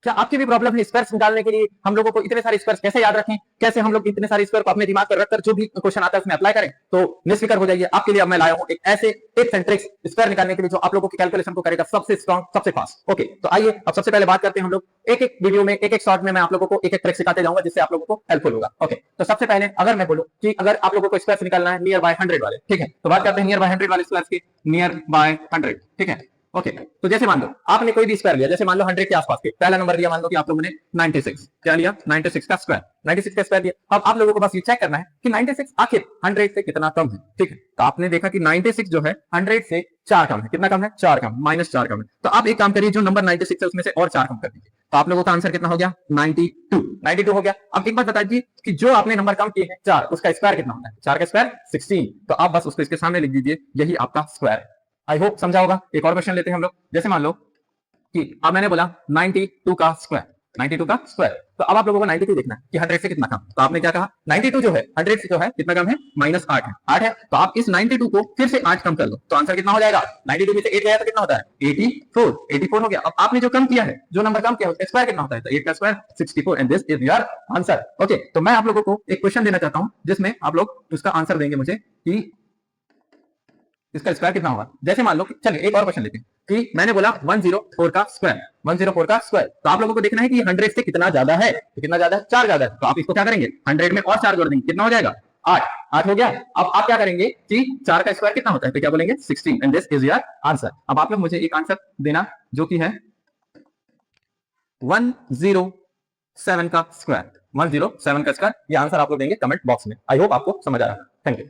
क्या आपकी भी प्रॉब्लम है स्क्वायर्स निकालने के लिए? हम लोगों को इतने सारे स्क्वायर्स कैसे याद रखें, कैसे हम लोग इतने सारे स्क्वायर को अपने दिमाग पर रखकर जो भी क्वेश्चन आता है उसमें अप्लाई करें? तो निश्चित हो जाइए, आपके लिए अब मैं लाया हूं एक ऐसे टिप्स एंड ट्रिक्स स्क्वायर निकालने के लिए जो आप लोगों की कैलकुलेशन को करेगा सबसे स्ट्रॉन्ग, सबसे फास्ट। ओके, तो आइए अब सबसे पहले बात करते हैं हम लोग एक एक वीडियो में, एक एक शॉर्ट में मैं आप लोगों को एक एक ट्रिक सिखाते जाऊंगा जिससे आप लोगों को हेल्पफुल होगा। ओके, तो सबसे पहले अगर मैं बोलूं कि अगर आप लोगों को स्क्वायर्स निकालना है नियर बाय 100 वाले, ठीक है, तो बात करते हैं नियर बाय 100 वाले स्क्वायर्स की। नियर बाय 100, ठीक है। ओके, तो जैसे मान लो आपने कोई भी स्क्वायर लिया, जैसे मान लो 100 के आसपास के, पहला नंबर लिया, मान लो कि आप लोगों ने 96, क्या लिया? 96 का स्क्वायर, 96 का स्क्वायर लिया। अब आप लोगों को बस ये चेक करना है कि 96 आखिर 100 से कितना कम है, ठीक है। तो आपने देखा कि 96 जो है 100 से 4 कम है। कितना कम है? 4 कम, -4 कम है। तो आप एक काम करिए, जो नंबर 96 है उसमें से और 4 कम कर दीजिए, तो आप लोगों का आंसर कितना हो गया? 92 हो गया। अब एक बात बता दीजिए कि जो आपने नंबर कम किए हैं 4, उसका स्क्वायर कितना होता है? 4 का स्क्वायर 16, तो आप बस उसको इसके सामने लिख दीजिए, यही आपका स्क्वायर है। आई होप समझा होगा। एक और क्वेश्चन लेते हैं हम लोग। जैसे मान लो कि अब मैंने बोला 92 का स्क्वायर, 92 का स्क्वायर, तो अब आप लोगों को 92 देखना है कि 100 से कितना कम। तो आपने क्या कहा? 92 जो है 100 से जो है कितना कम है? -8 है। 8 है, तो आप इस 92 को फिर से 8 कम कर लो, तो आंसर कितना हो जाएगा? 92 में से 8 गया तो कितना होता है? 84 हो गया। अब आपने जो कम किया है, जो नंबर कम किया है, उसका स्क्वायर कितना होता है? तो 8 का square 64, and this is your answer. Okay, तो मैं आप लोगों को एक क्वेश्चन देना चाहता हूं जिसमें आप लोग उसका आंसर देंगे मुझे कि इसका स्क्वायर कितना होगा। जैसे मान लो, चलिए एक और क्वेश्चन लेते हैं कि मैंने बोला 104 का स्क्वायर, 104 का स्क्वायर, तो आप लोगों को देखना है कि 100 से कितना ज्यादा है। तो कितना ज्यादा है? 4 ज्यादा है। तो आप इसको क्या करेंगे? 100 में और 4 जोड़ देंगे, कितना हो जाएगा? 8। 8 हो गया। अब आप क्या करेंगे कि 4 का स्क्वायर कितना होता है? तो क्या बोलेंगे? 16, and this is your answer. अब आप लोग मुझे एक आंसर देना जो कि है 107 का स्क्वायर, 107 का स्क्वायर। ये आंसर आप लोग देंगे कमेंट बॉक्स में। आई होप आपको समझ आ रहा है। Thank you.